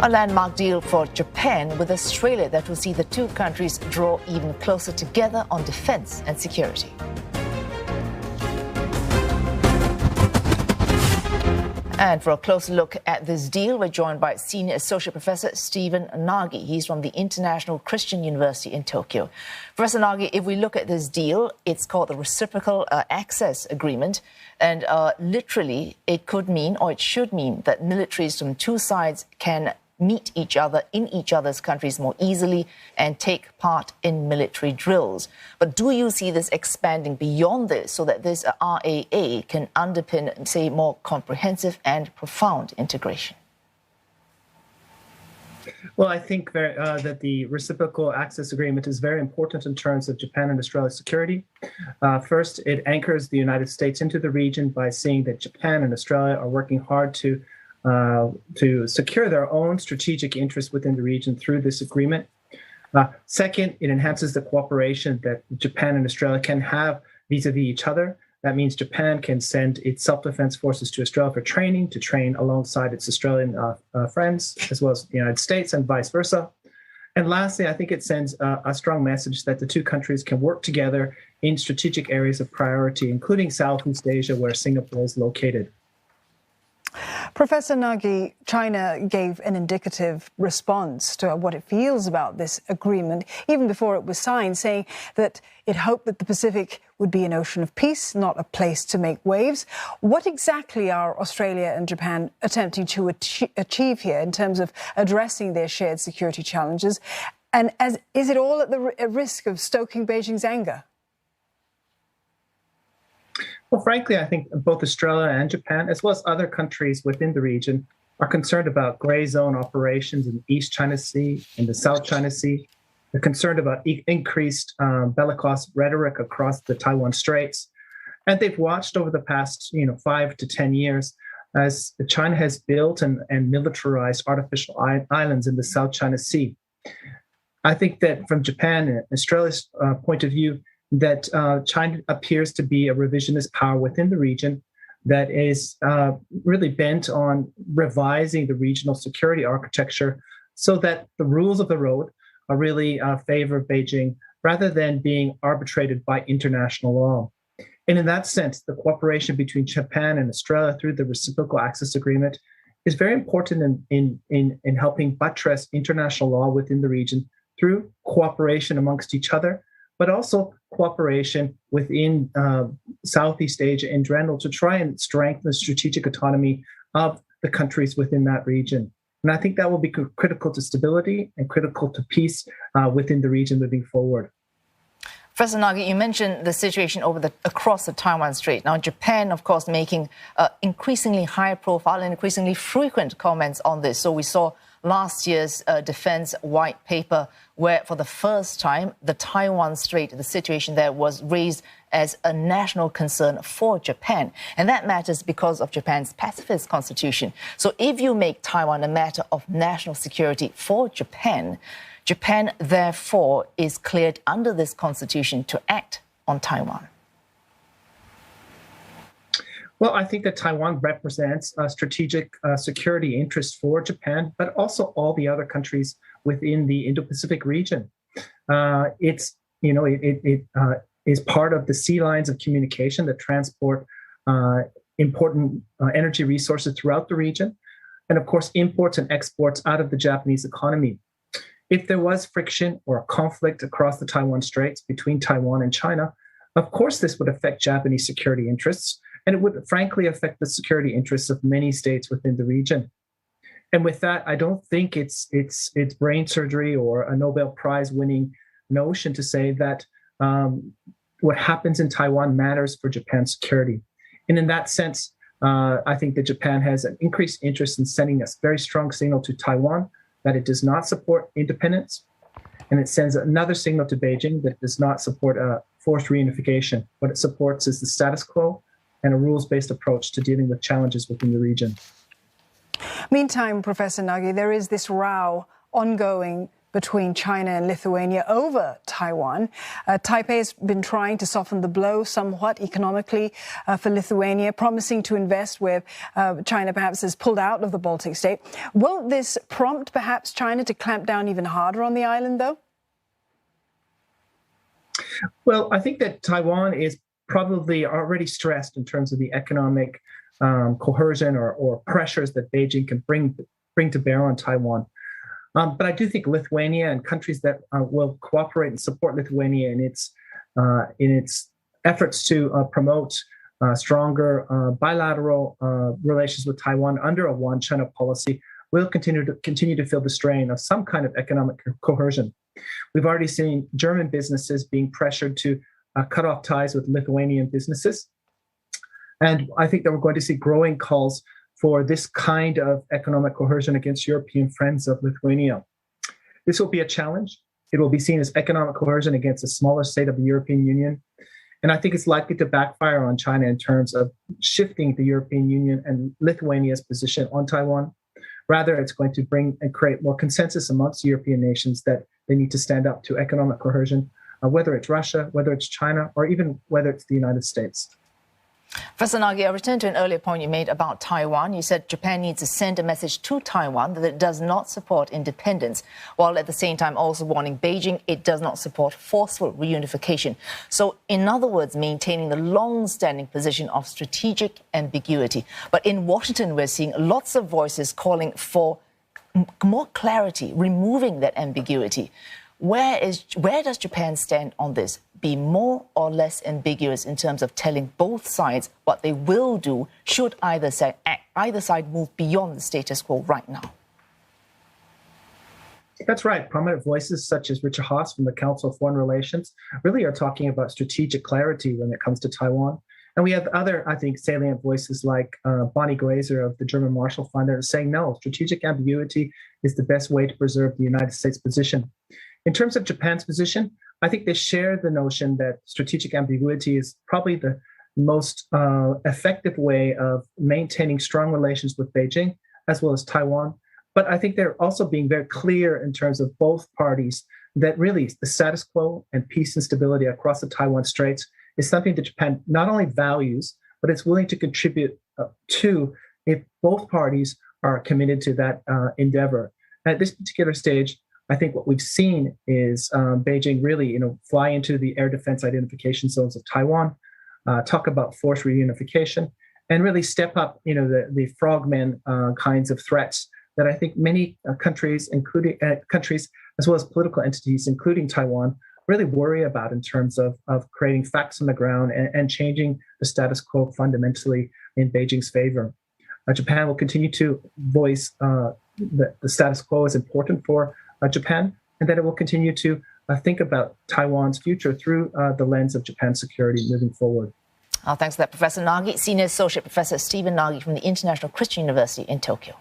A landmark deal for Japan with Australia that will see the two countries draw even closer together on defense and security. And for a closer look at this deal, we're joined by Senior Associate Professor Stephen Nagi. He's from the International Christian University in Tokyo. Professor Nagi, if we look at this deal, it's called the Reciprocal Access Agreement. And literally, it could mean, or it should mean, that militaries from two sides can meet each other in each other's countries more easily and take part in military drills. But do you see this expanding beyond this so that this RAA can underpin, say, more comprehensive and profound integration? Well, I think that the Reciprocal Access Agreement is very important in terms of Japan and Australia's security. First, it anchors the United States into the region by saying that Japan and Australia are working hard to secure their own strategic interests within the region through this agreement. Second, it enhances the cooperation that Japan and Australia can have vis-a-vis each other. That means Japan can send its self-defense forces to Australia for training, to train alongside its Australian friends, as well as the United States, and vice versa. And lastly, I think it sends a strong message that the two countries can work together in strategic areas of priority, including Southeast Asia, where Singapore is located. Professor Nagi, China gave an indicative response to what it feels about this agreement, even before it was signed, saying that it hoped that the Pacific would be an ocean of peace, not a place to make waves. What exactly are Australia and Japan attempting to achieve here in terms of addressing their shared security challenges? And is it all at the risk of stoking Beijing's anger? Well, frankly, I think both Australia and Japan, as well as other countries within the region, are concerned about gray zone operations in the East China Sea and the South China Sea. They're concerned about increased bellicose rhetoric across the Taiwan Straits. And they've watched over the past 5 to 10 years as China has built and militarized artificial islands in the South China Sea. I think that from Japan and Australia's point of view, that China appears to be a revisionist power within the region that is really bent on revising the regional security architecture so that the rules of the road are really favor Beijing rather than being arbitrated by international law. And in that sense, the cooperation between Japan and Australia through the Reciprocal Access Agreement is very important in helping buttress international law within the region through cooperation amongst each other, but also cooperation within Southeast Asia in general to try and strengthen the strategic autonomy of the countries within that region. And I think that will be critical to stability and critical to peace within the region moving forward. Professor Nagi, you mentioned the situation across the Taiwan Strait. Now, Japan, of course, making increasingly high profile and increasingly frequent comments on this. So we saw last year's defense white paper where, for the first time, the Taiwan Strait, the situation there, was raised as a national concern for Japan. And that matters because of Japan's pacifist constitution. So if you make Taiwan a matter of national security for Japan, Japan, therefore, is cleared under this constitution to act on Taiwan. Well, I think that Taiwan represents a strategic security interest for Japan, but also all the other countries within the Indo-Pacific region. It is part of the sea lines of communication that transport important energy resources throughout the region, and of course, imports and exports out of the Japanese economy. If there was friction or a conflict across the Taiwan Straits between Taiwan and China, of course, this would affect Japanese security interests, and it would frankly affect the security interests of many states within the region. And with that, I don't think it's brain surgery or a Nobel Prize winning notion to say that what happens in Taiwan matters for Japan's security. And in that sense, I think that Japan has an increased interest in sending a very strong signal to Taiwan that it does not support independence, and it sends another signal to Beijing that it does not support a forced reunification. What it supports is the status quo and a rules-based approach to dealing with challenges within the region. Meantime, Professor Nagi, there is this row ongoing between China and Lithuania over Taiwan. Taipei has been trying to soften the blow somewhat economically for Lithuania, promising to invest where China perhaps has pulled out of the Baltic state. Will this prompt perhaps China to clamp down even harder on the island, though? Well, I think that Taiwan is probably already stressed in terms of the economic coercion or pressures that Beijing can bring to bear on Taiwan. But I do think Lithuania and countries that will cooperate and support Lithuania in its efforts to promote stronger bilateral relations with Taiwan under a One China policy will continue to feel the strain of some kind of economic coercion. We've already seen German businesses being pressured to cut off ties with Lithuanian businesses. And I think that we're going to see growing calls for this kind of economic coercion against European friends of Lithuania. This will be a challenge. It will be seen as economic coercion against a smaller state of the European Union. And I think it's likely to backfire on China in terms of shifting the European Union and Lithuania's position on Taiwan. Rather, it's going to bring and create more consensus amongst European nations that they need to stand up to economic coercion, whether it's Russia, whether it's China, or even whether it's the United States. Professor Nagy, I return to an earlier point you made about Taiwan. You said Japan needs to send a message to Taiwan that it does not support independence, while at the same time also warning Beijing it does not support forceful reunification. So, in other words, maintaining the long-standing position of strategic ambiguity. But in Washington, we're seeing lots of voices calling for more clarity, removing that ambiguity. Where does Japan stand on this? Be more or less ambiguous in terms of telling both sides what they will do should either side move beyond the status quo right now? That's right. Prominent voices such as Richard Haass from the Council of Foreign Relations really are talking about strategic clarity when it comes to Taiwan. And we have other, I think, salient voices like Bonnie Glaser of the German Marshall Fund that are saying, no, strategic ambiguity is the best way to preserve the United States position. In terms of Japan's position, I think they share the notion that strategic ambiguity is probably the most effective way of maintaining strong relations with Beijing, as well as Taiwan. But I think they're also being very clear in terms of both parties that really the status quo and peace and stability across the Taiwan Straits is something that Japan not only values, but it's willing to contribute to if both parties are committed to that endeavor. At this particular stage, I think what we've seen is Beijing really, fly into the air defense identification zones of Taiwan, talk about forced reunification, and really step up, the frogmen kinds of threats that I think many countries, including countries as well as political entities, including Taiwan, really worry about in terms of creating facts on the ground and changing the status quo fundamentally in Beijing's favor. Japan will continue to voice that the status quo is important for Japan, and that it will continue to think about Taiwan's future through the lens of Japan's security moving forward. Thanks for that, Professor Nagy. Senior Associate Professor Stephen Nagy from the International Christian University in Tokyo.